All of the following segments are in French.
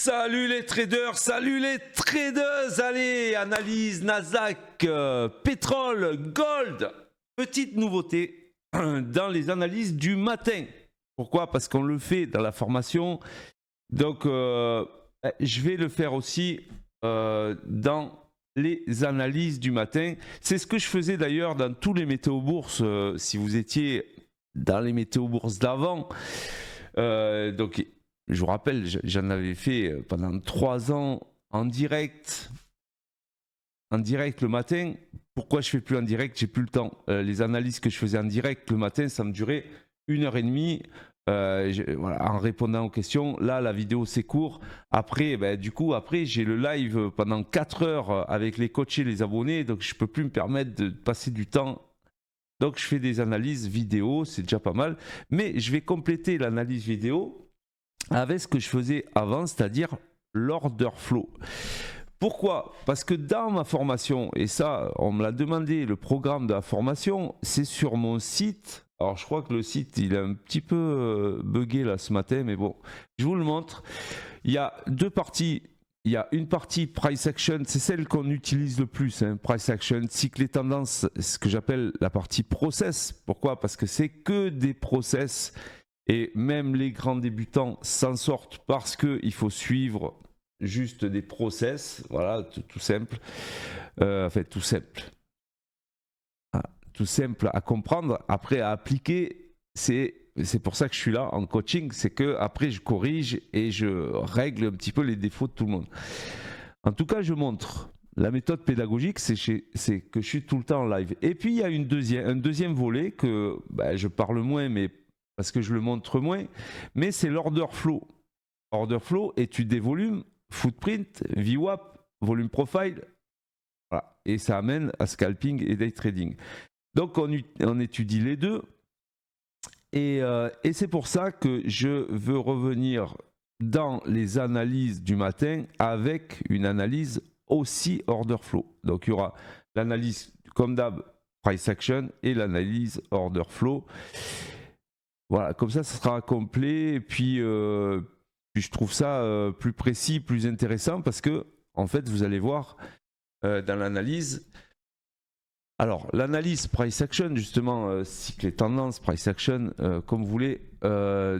Salut les traders, salut les traders. Allez, analyse Nasdaq, pétrole, gold. Petite nouveauté dans les analyses du matin. Pourquoi? Parce qu'on le fait dans la formation. Donc, je vais le faire aussi dans les analyses du matin. C'est ce que je faisais d'ailleurs dans tous les météo bourses. Si vous étiez dans les météo bourses d'avant. Donc, je vous rappelle, j'en avais fait pendant 3 ans en direct le matin. Pourquoi je ne fais plus en direct? J'ai plus le temps. Les analyses que je faisais en direct le matin, ça me durait 1h30 voilà, en répondant aux questions. Là, la vidéo, c'est court. Après, après j'ai le live pendant 4 heures avec les coachés, les abonnés. Donc, je ne peux plus me permettre de passer du temps. Donc, je fais des analyses vidéo, c'est déjà pas mal. Mais je vais compléter l'analyse vidéo avec ce que je faisais avant, c'est-à-dire l'order flow. Pourquoi? Parce que dans ma formation, et ça, on me l'a demandé, le programme de la formation, c'est sur mon site. Alors, je crois que le site, il est un petit peu bugué là ce matin, mais bon, je vous le montre. Il y a 2 parties. Il y a une partie price action, c'est celle qu'on utilise le plus, hein, price action, cycle et tendance, ce que j'appelle la partie process. Pourquoi? Parce que c'est que des process. Et même les grands débutants s'en sortent parce qu'il faut suivre juste des process, voilà, tout simple. Tout simple. Tout simple à comprendre, après à appliquer, c'est pour ça que je suis là en coaching, c'est que après je corrige et je règle un petit peu les défauts de tout le monde. En tout cas, je montre la méthode pédagogique, c'est que je suis tout le temps en live. Et puis il y a un deuxième volet que je parle moins, mais parce que je le montre moins, mais c'est l'order flow. Order flow, étude des volumes, footprint, VWAP, volume profile, voilà. Et ça amène à scalping et day trading. Donc on étudie les deux, et c'est pour ça que je veux revenir dans les analyses du matin avec une analyse aussi order flow. Donc il y aura l'analyse comme d'hab price action et l'analyse order flow. Voilà, comme ça sera complet, et puis je trouve ça plus précis, plus intéressant, parce que en fait vous allez voir dans l'analyse. Alors l'analyse price action, justement, cycle et tendance, price action, comme vous voulez.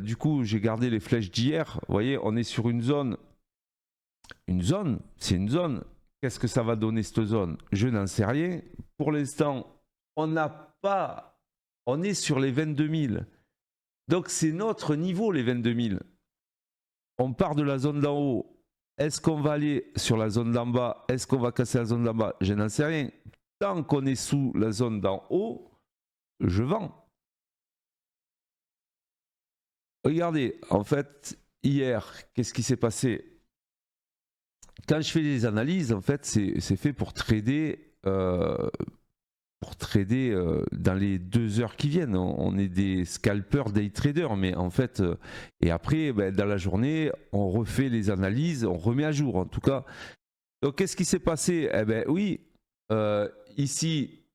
Du coup j'ai gardé les flèches d'hier. Vous voyez, on est sur une zone. Une zone, c'est une zone. Qu'est-ce que ça va donner cette zone? Je n'en sais rien. Pour l'instant, on est sur les 22 000. Donc c'est notre niveau, les 22 000. On part de la zone d'en haut. Est-ce qu'on va aller sur la zone d'en bas? Est-ce qu'on va casser la zone d'en bas? Je n'en sais rien. Tant qu'on est sous la zone d'en haut, je vends. Regardez, en fait, hier, qu'est-ce qui s'est passé? Quand je fais des analyses, en fait, c'est fait pour trader dans les 2 heures qui viennent. On est des scalpers, day traders, mais en fait, et après, dans la journée, on refait les analyses, on remet à jour en tout cas. Donc, qu'est-ce qui s'est passé? Oui, ici,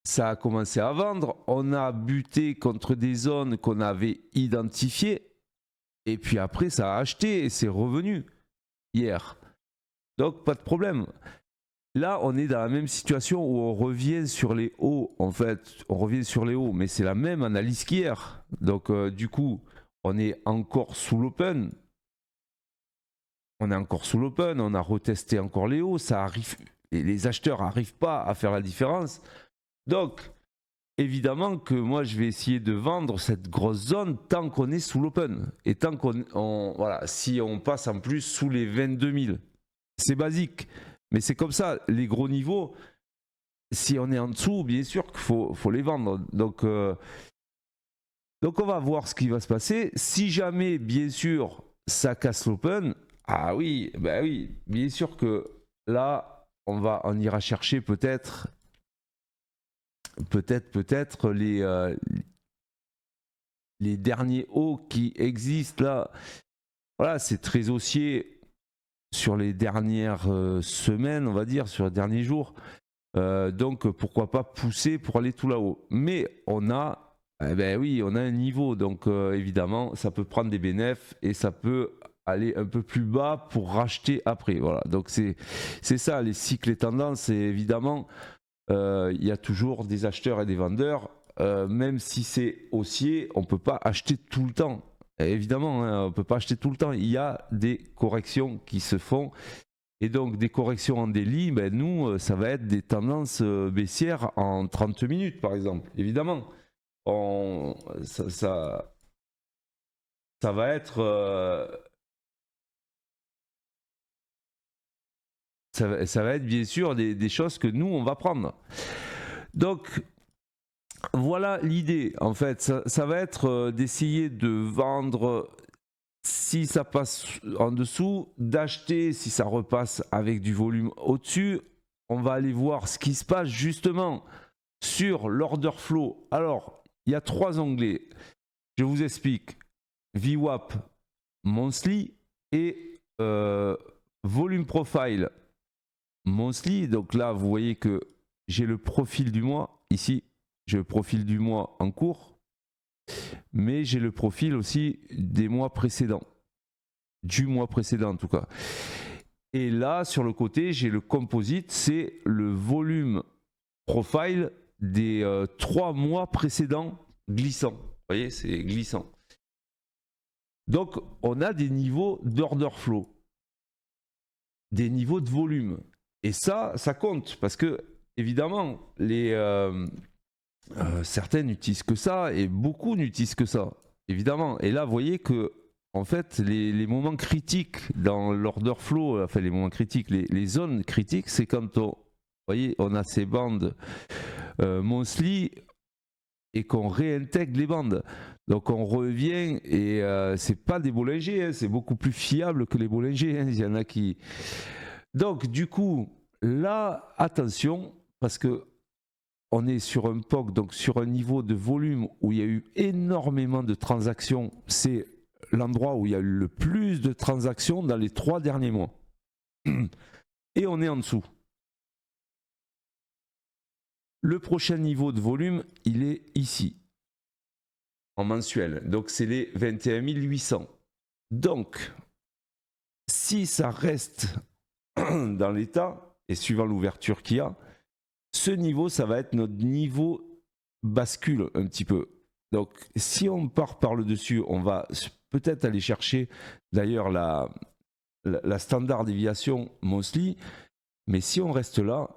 ça a commencé à vendre. On a buté contre des zones qu'on avait identifiées, et puis après, ça a acheté et c'est revenu hier. Donc, pas de problème. Là, on est dans la même situation où on revient sur les hauts. En fait, on revient sur les hauts, mais c'est la même analyse qu'hier. Donc, du coup, on est encore sous l'open. On a retesté encore les hauts. Ça arrive, et les acheteurs n'arrivent pas à faire la différence. Donc, évidemment que moi, je vais essayer de vendre cette grosse zone tant qu'on est sous l'open. Et tant voilà, si on passe en plus sous les 22 000. C'est basique. Mais c'est comme ça, les gros niveaux, si on est en dessous, bien sûr qu'il faut les vendre. Donc on va voir ce qui va se passer. Si jamais, bien sûr, ça casse l'open, ah oui, oui, bien sûr que là, on ira chercher peut-être les derniers hauts qui existent là. Voilà, c'est très haussier sur les dernières semaines, on va dire, sur les derniers jours. Donc pourquoi pas pousser pour aller tout là-haut. Mais on a un niveau, donc évidemment ça peut prendre des bénéfices et ça peut aller un peu plus bas pour racheter après. Voilà, donc c'est ça les cycles et tendances. Et évidemment, il y a toujours des acheteurs et des vendeurs. Même si c'est haussier, on ne peut pas acheter tout le temps. Évidemment, hein, on ne peut pas acheter tout le temps. Il y a des corrections qui se font. Et donc, des corrections en daily, ben nous, ça va être des tendances baissières en 30 minutes, par exemple. Évidemment, ça va être... ça va être bien sûr des choses que nous, on va prendre. Donc, voilà l'idée. En fait, ça va être d'essayer de vendre si ça passe en dessous, d'acheter si ça repasse avec du volume au-dessus. On va aller voir ce qui se passe justement sur l'order flow. Alors, il y a 3 onglets. Je vous explique. VWAP Monthly et Volume Profile Monthly. Donc là, vous voyez que j'ai le profil du mois. Ici, j'ai le profil du mois en cours. Mais j'ai le profil aussi des mois précédents. Du mois précédent en tout cas. Et là, sur le côté, j'ai le composite. C'est le volume profile des 3 mois précédents glissants. Vous voyez, c'est glissant. Donc, on a des niveaux d'order flow. Des niveaux de volume. Et ça compte parce que, évidemment, certains n'utilisent que ça et beaucoup n'utilisent que ça, évidemment. Et là, vous voyez que, en fait, les moments critiques dans l'order flow, enfin, les moments critiques, les zones critiques, c'est quand on a ces bandes monthly et qu'on réintègre les bandes. Donc on revient et c'est pas des Bollinger, hein, c'est beaucoup plus fiable que les Bollinger. Hein, il y en a qui. Donc du coup, là, attention, parce que on est sur un POC, donc sur un niveau de volume où il y a eu énormément de transactions. C'est l'endroit où il y a eu le plus de transactions dans les 3 derniers mois. Et on est en dessous. Le prochain niveau de volume, il est ici, en mensuel. Donc, c'est les 21 800. Donc, si ça reste dans l'état, et suivant l'ouverture qu'il y a, ce niveau, ça va être notre niveau bascule un petit peu. Donc, si on part par le dessus, on va peut-être aller chercher, d'ailleurs, la standard déviation monthly. Mais si on reste là,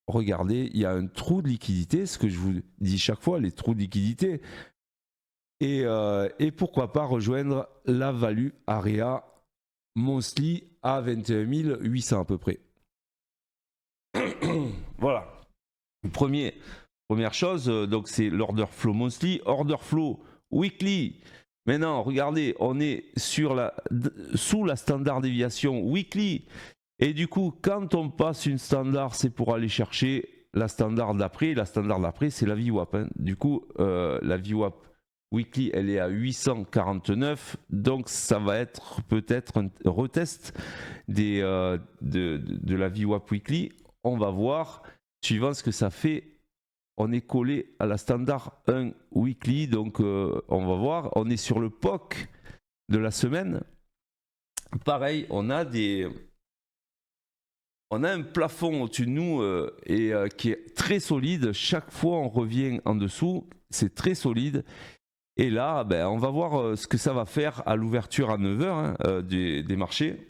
regardez, il y a un trou de liquidité, ce que je vous dis chaque fois, les trous de liquidité. Et pourquoi pas rejoindre la value area monthly à 21 800 à peu près. Voilà. Première chose, donc c'est l'order flow monthly, order flow weekly. Maintenant, regardez, on est sous la standard déviation weekly. Et du coup, quand on passe une standard, c'est pour aller chercher la standard d'après. La standard d'après, c'est la VWAP. Hein. Du coup, la VWAP weekly, elle est à 849. Donc, ça va être peut-être un retest de la VWAP weekly. On va voir, suivant ce que ça fait. On est collé à la standard 1 weekly. Donc, on va voir. On est sur le POC de la semaine. Pareil, on a un plafond au-dessus de nous qui est très solide. Chaque fois, on revient en dessous. C'est très solide. Et là, on va voir ce que ça va faire à l'ouverture à 9h des marchés.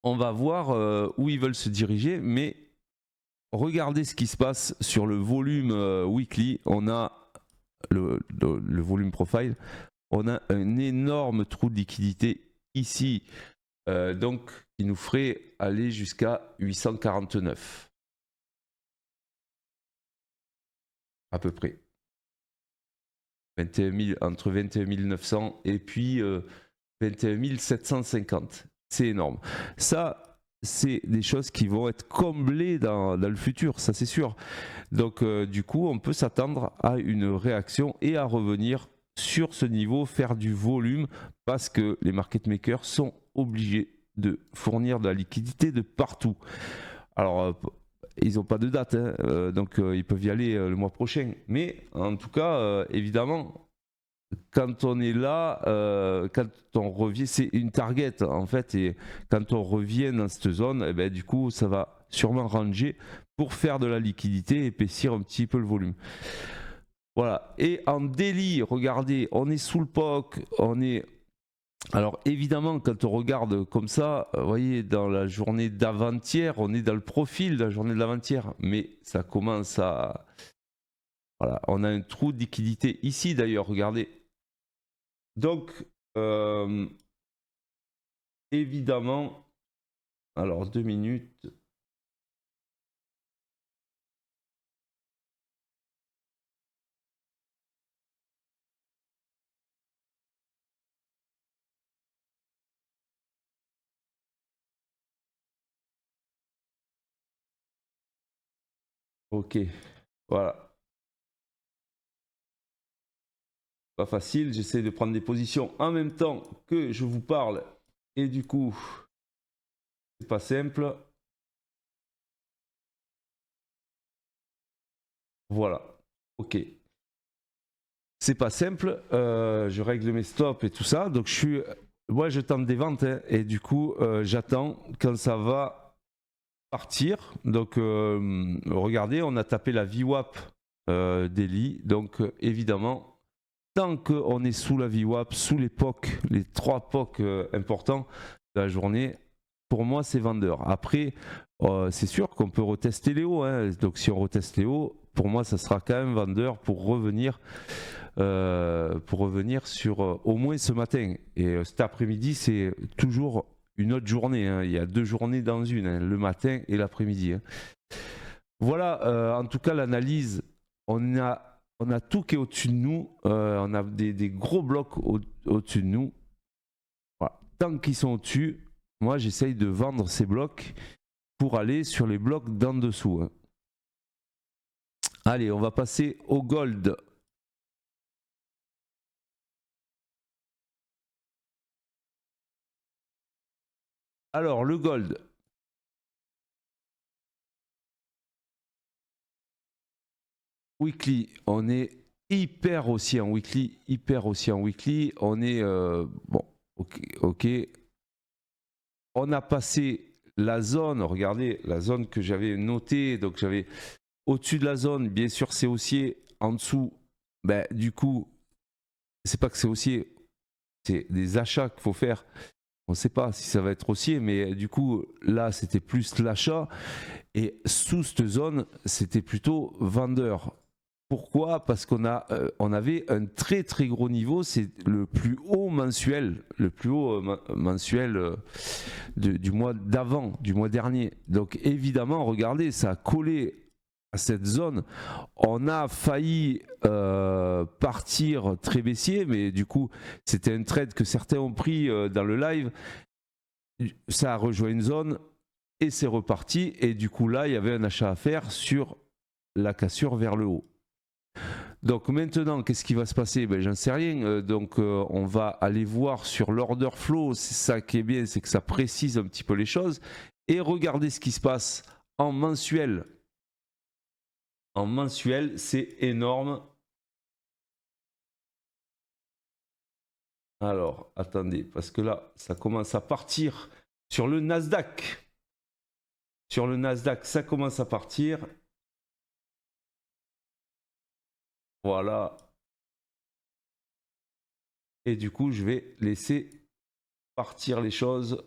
On va voir où ils veulent se diriger. Mais regardez ce qui se passe sur le volume weekly. On a le volume profile. On a un énorme trou de liquidité ici. Donc, qui nous ferait aller jusqu'à 849. À peu près. entre 21 900 et puis 21 750. C'est énorme. Ça, c'est des choses qui vont être comblées dans le futur, ça c'est sûr. Donc, du coup, on peut s'attendre à une réaction et à revenir sur ce niveau, faire du volume, parce que les market makers sont obligés de fournir de la liquidité de partout. Alors, ils n'ont pas de date, hein, donc ils peuvent y aller le mois prochain. Mais en tout cas, évidemment, quand on est là, quand on revient, c'est une target en fait, et quand on revient dans cette zone, eh ben, du coup, ça va sûrement ranger pour faire de la liquidité et épaissir un petit peu le volume. Voilà. Et en daily, regardez, on est sous le POC, on est. Alors évidemment, quand on regarde comme ça, vous voyez, dans la journée d'avant-hier, on est dans le profil de la journée de l'avant-hier, mais ça commence à. Voilà, on a un trou de liquidité ici d'ailleurs, regardez. Donc, évidemment, alors 2 minutes. Ok, voilà. Pas facile, j'essaie de prendre des positions en même temps que je vous parle. Et du coup, c'est pas simple. Voilà, ok. C'est pas simple, je règle mes stops et tout ça. Donc moi je tente des ventes hein, et du coup j'attends quand ça va partir. Donc regardez, on a tapé la VWAP daily. Donc évidemment, tant qu'on est sous la VWAP, sous les POC, les 3 POC importants de la journée, pour moi c'est vendeur. Après, c'est sûr qu'on peut retester les hauts. Hein. Donc si on reteste les hauts, pour moi ça sera quand même vendeur pour revenir sur au moins ce matin. Et cet après-midi, c'est toujours une autre journée. Hein. Il y a 2 journées dans une, hein, le matin et l'après-midi. Hein. Voilà, en tout cas, l'analyse, on a tout qui est au-dessus de nous. On a des gros blocs au-dessus de nous. Voilà. Tant qu'ils sont au-dessus, moi, j'essaye de vendre ces blocs pour aller sur les blocs d'en dessous. Hein. Allez, on va passer au gold. Alors, le gold. Weekly, on est hyper haussier en weekly, hyper haussier en weekly. On est bon, ok. On a passé la zone, regardez la zone que j'avais notée. Donc j'avais au-dessus de la zone, bien sûr c'est haussier. En dessous, ben, du coup, c'est pas que c'est haussier, c'est des achats qu'il faut faire. On ne sait pas si ça va être haussier, mais du coup là c'était plus l'achat. Et sous cette zone, c'était plutôt vendeur. Pourquoi? Parce on avait un très très gros niveau, c'est le plus haut mensuel, du mois d'avant, du mois dernier. Donc évidemment, regardez, ça a collé à cette zone. On a failli partir très baissier, mais du coup, c'était un trade que certains ont pris dans le live. Ça a rejoint une zone et c'est reparti. Et du coup, là, il y avait un achat à faire sur la cassure vers le haut. Donc maintenant, qu'est-ce qui va se passer? Ben, j'en sais rien. On va aller voir sur l'order flow. C'est ça qui est bien, c'est que ça précise un petit peu les choses. Et regardez ce qui se passe en mensuel. En mensuel, c'est énorme. Alors, attendez, parce que là, ça commence à partir sur le Nasdaq. Sur le Nasdaq, ça commence à partir. Voilà. Et du coup, je vais laisser partir les choses.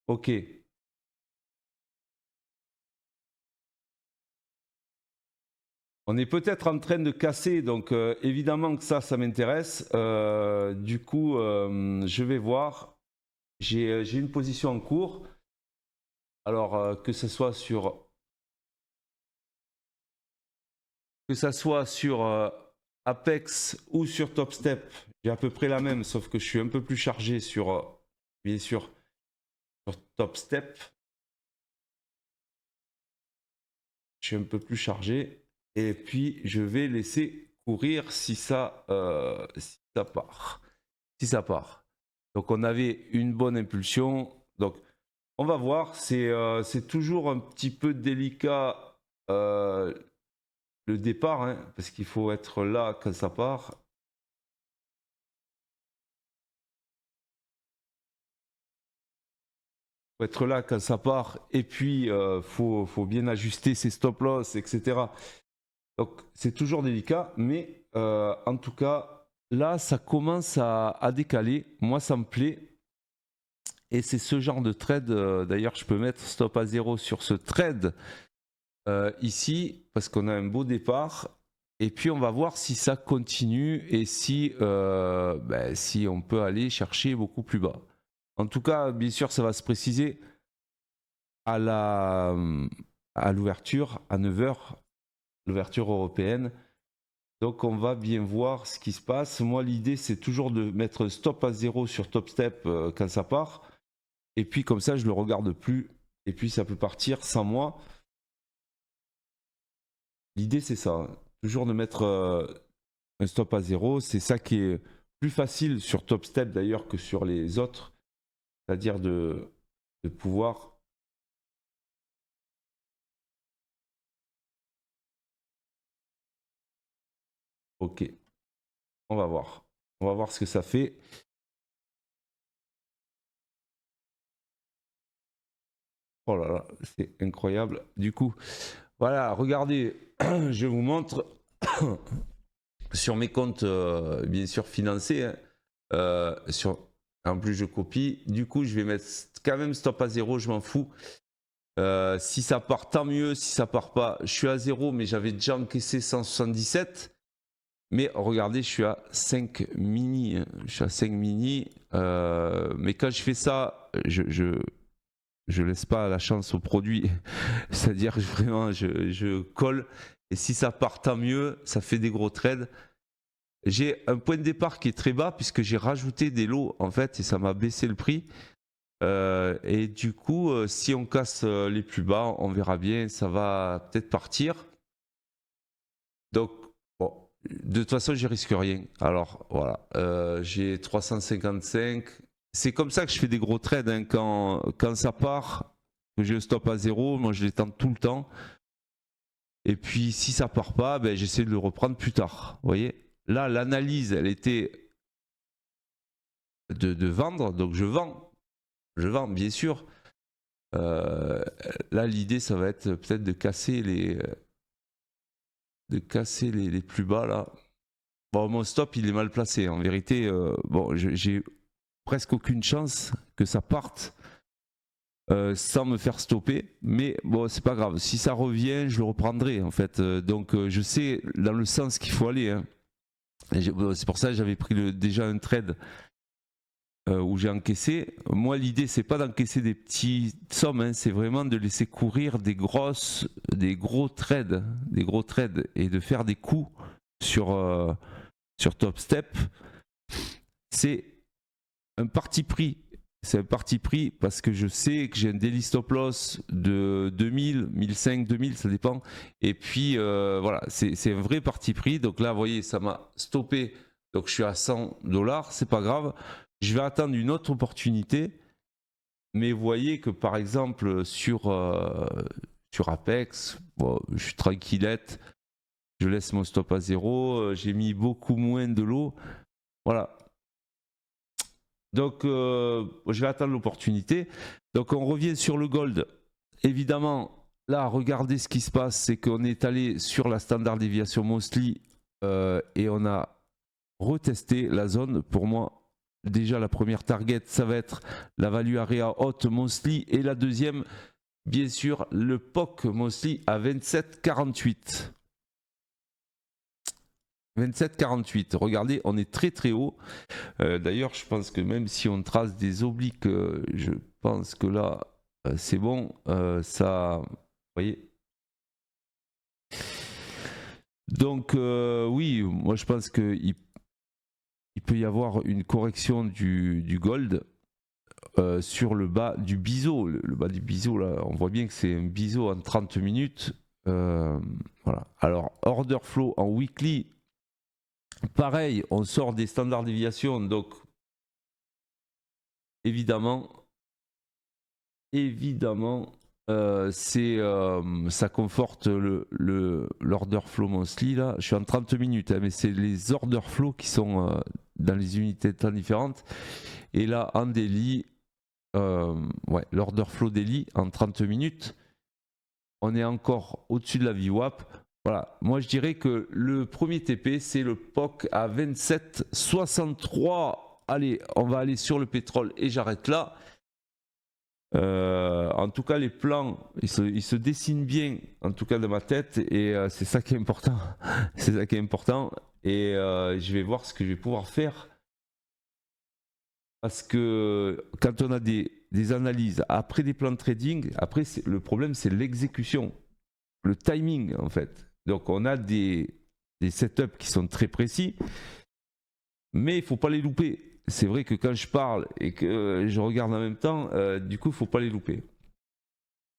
Ok. On est peut-être en train de casser, donc évidemment que ça m'intéresse. Du coup, je vais voir. J'ai une position en cours. Alors, que ce soit sur Apex ou sur Top Step, j'ai à peu près la même, sauf que je suis un peu plus chargé sur, bien sûr, sur Top Step. Je suis un peu plus chargé. Et puis, je vais laisser courir si ça part. si ça part. Donc on avait une bonne impulsion. Donc on va voir, c'est toujours un petit peu délicat le départ, hein, parce qu'il faut être là quand ça part. Faut être là quand ça part, et puis faut bien ajuster ses stop loss, etc. Donc c'est toujours délicat, mais en tout cas, là ça commence à décaler. Moi ça me plaît. Et c'est ce genre de trade, d'ailleurs je peux mettre stop à 0 sur ce trade ici, parce qu'on a un beau départ. Et puis on va voir si ça continue et si on peut aller chercher beaucoup plus bas. En tout cas, bien sûr, ça va se préciser à l'ouverture, à 9 h, l'ouverture européenne. Donc on va bien voir ce qui se passe. Moi, l'idée, c'est toujours de mettre stop à 0 sur top step quand ça part. Et puis comme ça, je ne le regarde plus. Et puis ça peut partir sans moi. L'idée, c'est ça. Toujours de mettre un stop à 0. C'est ça qui est plus facile sur top step d'ailleurs que sur les autres. C'est-à-dire de pouvoir... Ok, on va voir. On va voir ce que ça fait. Oh là là, c'est incroyable. Du coup, voilà, regardez, je vous montre sur mes comptes, bien sûr, financés. Hein, en plus, je copie. Du coup, je vais mettre quand même stop à 0, je m'en fous. Si ça part, tant mieux. Si ça part pas, je suis à 0, mais j'avais déjà encaissé 177. Mais regardez, je suis à 5 mini. Hein. Je suis à 5 mini. Mais quand je fais ça, je laisse pas la chance au produit. C'est-à-dire vraiment, je colle. Et si ça part, tant mieux. Ça fait des gros trades. J'ai un point de départ qui est très bas puisque j'ai rajouté des lots en fait et ça m'a baissé le prix. Et du coup, si on casse les plus bas, on verra bien, ça va peut-être partir. Donc, bon, de toute façon, je risque rien. Alors, voilà, j'ai 355. C'est comme ça que je fais des gros trades. Hein. Quand ça part, que j'ai un stop à 0, moi je les tente tout le temps. Et puis, si ça part pas, ben, j'essaie de le reprendre plus tard. Vous voyez? Là, l'analyse, elle était de vendre, donc je vends. Je vends, bien sûr. Là, l'idée, ça va être peut-être de casser les plus bas là. Bon, mon stop, il est mal placé. En vérité, bon, j'ai presque aucune chance que ça parte sans me faire stopper. Mais bon, c'est pas grave. Si ça revient, je le reprendrai en fait. Donc, je sais dans le sens qu'il faut aller. Hein. C'est pour ça que j'avais pris déjà un trade où j'ai encaissé. Moi, l'idée, c'est pas d'encaisser des petites sommes, hein, c'est vraiment de laisser courir des gros trades, et de faire des coups sur top step. C'est un parti pris. C'est un parti pris parce que je sais que j'ai un daily stop loss de 2000, 1500, 2000, ça dépend. Et puis voilà, c'est un vrai parti pris. Donc là, vous voyez, ça m'a stoppé. Donc je suis à $100, c'est pas grave. Je vais attendre une autre opportunité. Mais vous voyez que par exemple sur Apex, bon, je suis tranquillette. Je laisse mon stop à 0. J'ai mis beaucoup moins de lot. Voilà. Donc je vais attendre l'opportunité. Donc on revient sur le gold. Évidemment, là, regardez ce qui se passe. C'est qu'on est allé sur la standard déviation monthly et on a retesté la zone. Pour moi, déjà la première target, ça va être la value area haute monthly. Et la deuxième, bien sûr, le POC monthly à 27,48. 27,48. Regardez, on est très très haut. D'ailleurs, je pense que même si on trace des obliques, je pense que là, c'est bon. Ça, vous voyez. Donc, oui, moi je pense qu'il peut y avoir une correction du gold sur le bas du biseau. Le bas du biseau, là, on voit bien que c'est un biseau en 30 minutes. Voilà. Alors, order flow en weekly. Pareil, on sort des standards déviations, donc évidemment, ça conforte l'order flow monthly là. Je suis en 30 minutes, hein, mais c'est les order flow qui sont dans les unités de temps différentes. Et là, en daily, ouais, l'order flow daily en 30 minutes, on est encore au-dessus de la VWAP. Voilà, moi je dirais que le premier TP, c'est le POC à 27,63. Allez, on va aller sur le pétrole et j'arrête là. En tout cas, les plans, ils se dessinent bien, en tout cas dans ma tête, et c'est ça qui est important. C'est ça qui est important. Et je vais voir ce que je vais pouvoir faire. Parce que quand on a des analyses après des plans de trading, après le problème c'est l'exécution, le timing en fait. Donc on a des setups qui sont très précis, mais il ne faut pas les louper. C'est vrai que quand je parle et que je regarde en même temps, du coup il ne faut pas les louper.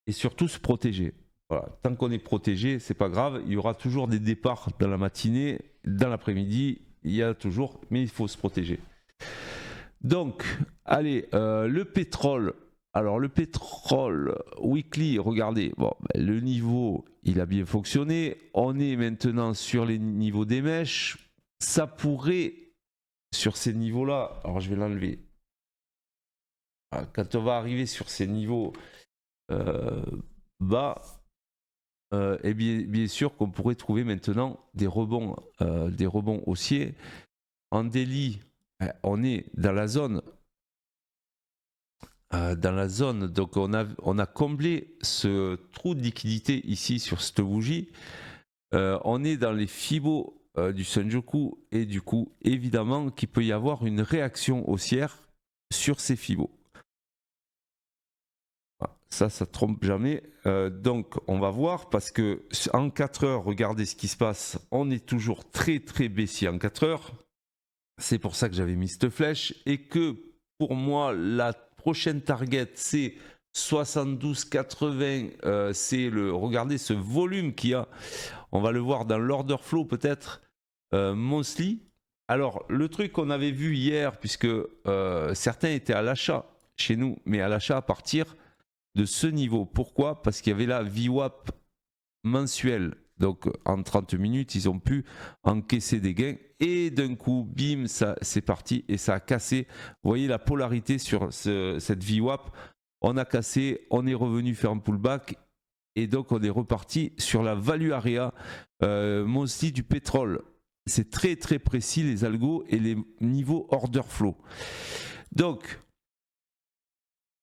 Et surtout se protéger. Voilà. Tant qu'on est protégé, c'est pas grave. Il y aura toujours des départs dans la matinée, dans l'après-midi, il y a toujours, mais il faut se protéger. Donc, allez, le pétrole. Alors, le pétrole weekly, regardez, bon, le niveau, il a bien fonctionné. On est maintenant sur les niveaux des mèches. Ça pourrait, sur ces niveaux-là, alors je vais l'enlever. Quand on va arriver sur ces niveaux bas, et bien sûr qu'on pourrait trouver maintenant des rebonds haussiers. En daily, on est dans la zone. Donc on a comblé ce trou de liquidité ici sur cette bougie. On est dans les Fibos du Senjoku et du coup, évidemment, qu'il peut y avoir une réaction haussière sur ces Fibos. Ça trompe jamais. Donc on va voir parce que en 4 heures, regardez ce qui se passe. On est toujours très très baissier en 4 heures. C'est pour ça que j'avais mis cette flèche et que pour moi la prochaine target c'est 72,80. C'est regardez ce volume qu'il y a. On va le voir dans l'order flow peut-être monthly. Alors le truc qu'on avait vu hier, puisque certains étaient à l'achat chez nous, mais à l'achat à partir de ce niveau. Pourquoi? Parce qu'il y avait la VWAP mensuelle. Donc en 30 minutes, ils ont pu encaisser des gains et d'un coup, bim, ça c'est parti et ça a cassé. Vous voyez la polarité sur cette VWAP. On a cassé, on est revenu faire un pullback et donc on est reparti sur la value area monthly du pétrole. C'est très très précis les algos et les niveaux order flow. Donc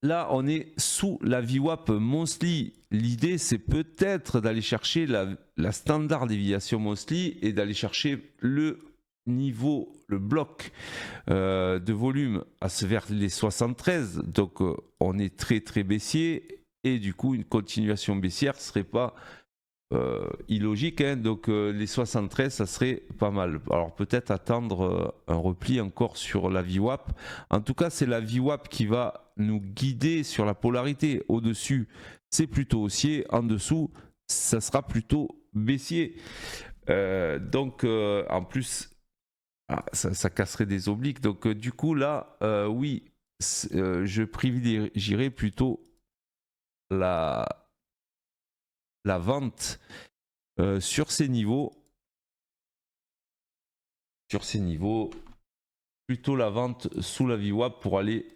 là, on est sous la VWAP monthly. L'idée, c'est peut-être d'aller chercher la standard déviation monthly et d'aller chercher le niveau, le bloc de volume vers les 73. Donc, on est très très baissier et du coup, une continuation baissière ne serait pas illogique. Hein. Donc, les 73, ça serait pas mal. Alors, peut-être attendre un repli encore sur la VWAP. En tout cas, c'est la VWAP qui va nous guider sur la polarité. Au-dessus, c'est plutôt haussier. En dessous, ça sera plutôt baissier. Donc, en plus, ça casserait des obliques. Donc, du coup, là, oui, je privilégierais plutôt la vente sur ces niveaux. Plutôt la vente sous la VWAP pour aller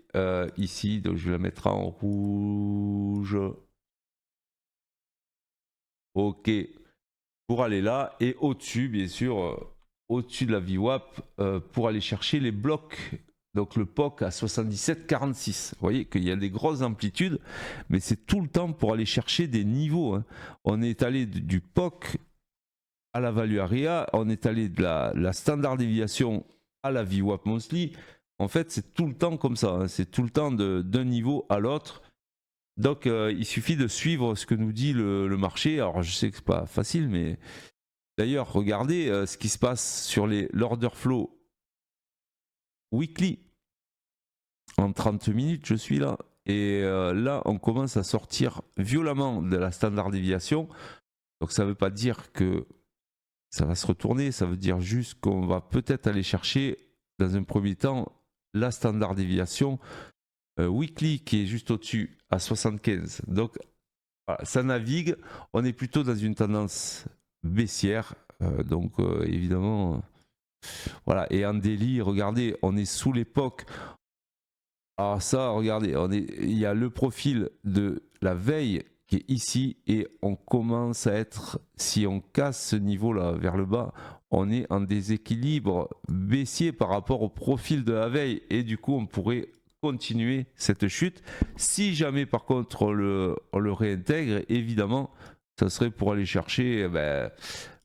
ici. Donc, je vais la mettre en rouge. Ok. Pour aller là. Et au-dessus, bien sûr, au-dessus de la VWAP, pour aller chercher les blocs. Donc, le POC à 77,46. Vous voyez qu'il y a des grosses amplitudes, mais c'est tout le temps pour aller chercher des niveaux. Hein. On est allé du POC à la value area, on est allé de la standard déviation à la VWAP monthly. En fait, c'est tout le temps comme ça. Hein. C'est tout le temps d'un niveau à l'autre. Donc, il suffit de suivre ce que nous dit le marché. Alors, je sais que c'est pas facile, mais d'ailleurs, regardez ce qui se passe sur l'order flow weekly. En 30 minutes, je suis là. Et là, on commence à sortir violemment de la standard déviation. Donc, ça ne veut pas dire que ça va se retourner. Ça veut dire juste qu'on va peut-être aller chercher, dans un premier temps, la standard déviation weekly qui est juste au-dessus à 75. Donc voilà, ça navigue. On est plutôt dans une tendance baissière. Donc évidemment, voilà. Et en daily, regardez, on est sous l'époque. Alors ça, regardez, il y a le profil de la veille qui est ici et on commence à être, si on casse ce niveau-là vers le bas, on est en déséquilibre baissier par rapport au profil de la veille et du coup on pourrait continuer cette chute. Si jamais par contre on le réintègre, évidemment, ça serait pour aller chercher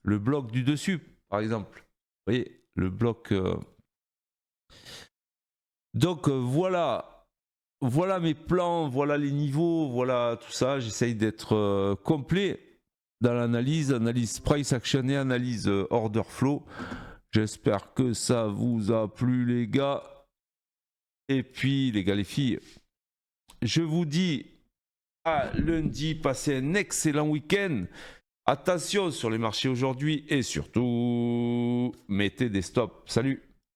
le bloc du dessus, par exemple. Vous voyez, le bloc... Donc voilà, voilà mes plans, voilà les niveaux, voilà tout ça. J'essaye d'être complet dans l'analyse, analyse price action et analyse order flow. J'espère que ça vous a plu les gars. Et puis les gars, les filles, je vous dis à lundi, passez un excellent week-end. Attention sur les marchés aujourd'hui et surtout, mettez des stops. Salut!